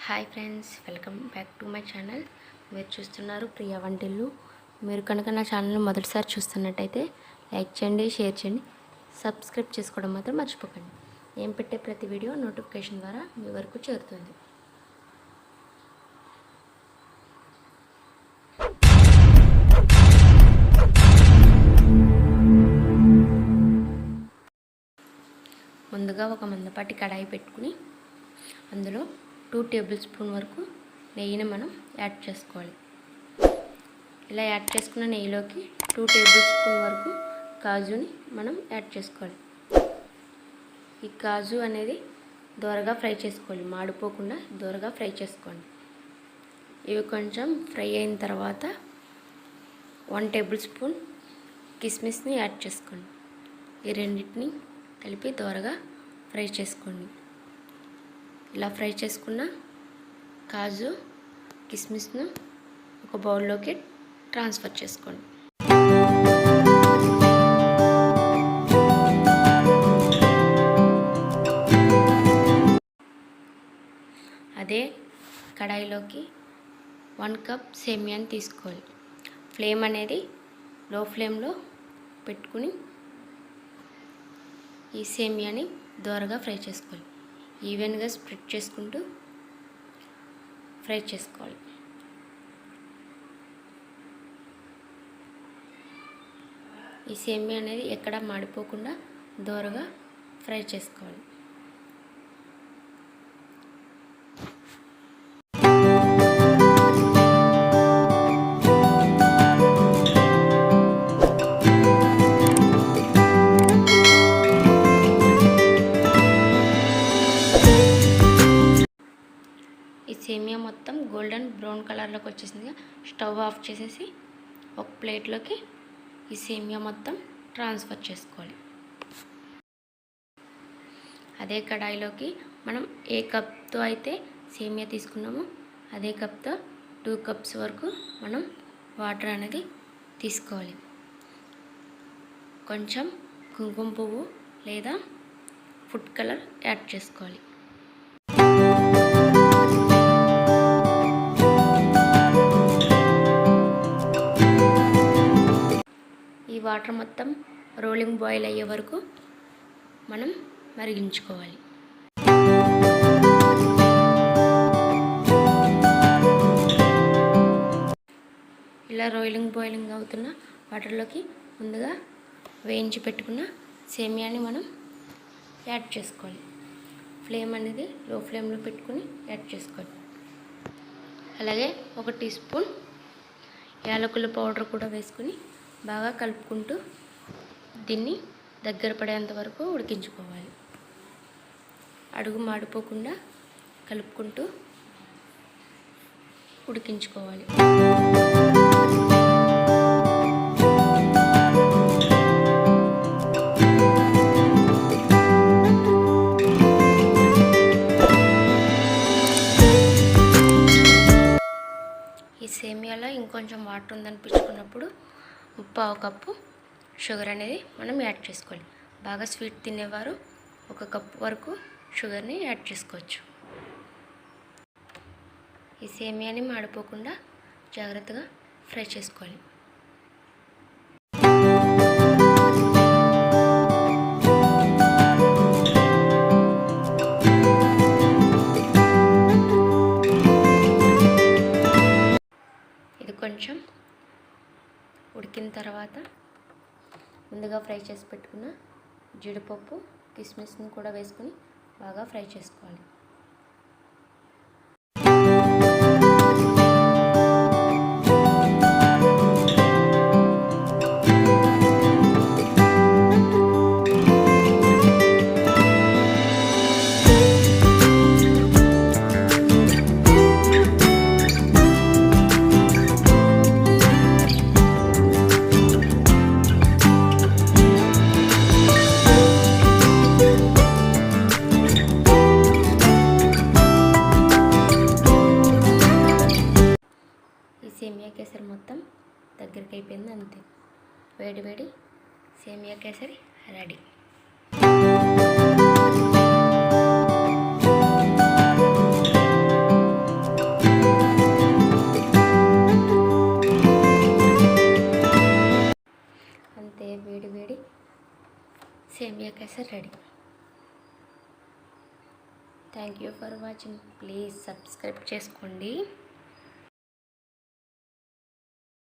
Hi friends, welcome back to my channel. మీరు చూస్తున్నారు ప్రియా వంటిల్లు. మీరు కనుక నా ఛానల్ని మొదటిసారి చూస్తున్నట్టయితే లైక్ చేయండి, షేర్ చేయండి, సబ్స్క్రైబ్ చేసుకోవడం మాత్రం మర్చిపోకండి. నేను పెట్టే ప్రతి వీడియో నోటిఫికేషన్ ద్వారా మీ వరకు చేరుతుంది. ముందుగా ఒక మందపాటి కడాయి పెట్టుకుని అందులో 2 టేబుల్ స్పూన్ వరకు నెయ్యిని మనం యాడ్ చేసుకోవాలి. ఇలా యాడ్ చేసుకున్న నెయ్యిలోకి 2 టేబుల్ స్పూన్ వరకు కాజుని మనం యాడ్ చేసుకోవాలి. ఈ కాజు అనేది దోరగా ఫ్రై చేసుకోవాలి, మాడిపోకుండా దోరగా ఫ్రై చేసుకోండి. ఇవి కొంచెం ఫ్రై అయిన తర్వాత 1 టేబుల్ స్పూన్ కిస్మిస్ని యాడ్ చేసుకోండి. ఈ రెండింటిని కలిపి దోరగా ఫ్రై చేసుకోండి. ఇలా ఫ్రై చేసుకున్న కాజు కిస్మిస్ను ఒక బౌల్లోకి ట్రాన్స్ఫర్ చేసుకోండి. అదే కడాయిలోకి 1 కప్ సేమియాని తీసుకోవాలి. ఫ్లేమ్ అనేది లో ఫ్లేమ్లో పెట్టుకుని ఈ సేమియాని దోరగా ఫ్రై చేసుకోవాలి. ఈవెన్గా స్ప్రెడ్ చేసుకుంటూ ఫ్రై చేసుకోవాలి. ఈ సేమియా అనేది ఎక్కడ మాడిపోకుండా దోరగా ఫ్రై చేసుకోవాలి. ఈ సేమియా మొత్తం గోల్డెన్ బ్రౌన్ కలర్లోకి వచ్చేసిందిగా స్టవ్ ఆఫ్ చేసేసి ఒక ప్లేట్లోకి ఈ సేమియా మొత్తం ట్రాన్స్ఫర్ చేసుకోవాలి. అదే కడాయిలోకి మనం ఏ కప్తో అయితే సేమియా తీసుకున్నామో అదే కప్తో 2 కప్స్ వరకు మనం వాటర్ అనేది తీసుకోవాలి. కొంచెం కుంకుమ పువ్వు లేదా ఫుడ్ కలర్ యాడ్ చేసుకోవాలి. ఈ వాటర్ మొత్తం రోలింగ్ బాయిల్ అయ్యే వరకు మనం మరిగించుకోవాలి. ఇలా బాయిలింగ్ అవుతున్న వాటర్లోకి ముందుగా వేయించి పెట్టుకున్న సేమియాని మనం యాడ్ చేసుకోవాలి. ఫ్లేమ్ అనేది లో ఫ్లేమ్లో పెట్టుకుని యాడ్ చేసుకోవాలి. అలాగే 1 టీ స్పూన్ యాలకుల పౌడర్ కూడా వేసుకుని బాగా కలుపుకుంటూ దీన్ని దగ్గర పడేంత వరకు ఉడికించుకోవాలి. అడుగు మాడిపోకుండా కలుపుకుంటూ ఉడికించుకోవాలి. ఈ సేమియాలో ఇంకొంచెం వాటర్ ఉందనిపించుకున్నప్పుడు 1/2 కప్పు షుగర్ అనేది మనం యాడ్ చేసుకోవాలి. బాగా స్వీట్ తినేవారు 1 కప్పు వరకు షుగర్ని యాడ్ చేసుకోవచ్చు. ఈ సేమియాని మాడిపోకుండా జాగ్రత్తగా ఫ్రై చేసుకోవాలి. ఇది కొంచెం ఉడికిన తర్వాత ముందుగా ఫ్రై చేసి పెట్టుకున్న జీడిపప్పు కిస్మిస్ని కూడా వేసుకొని బాగా ఫ్రై చేసుకోవాలి. సేమియా కేసరి మొత్తం దగ్గరికి అయిపోయింది. అంతే, వేడి వేడి సేమియా కేసరి రెడీ. సేమియా kesar ready. Thank you for watching. Please subscribe చేసుకోండి.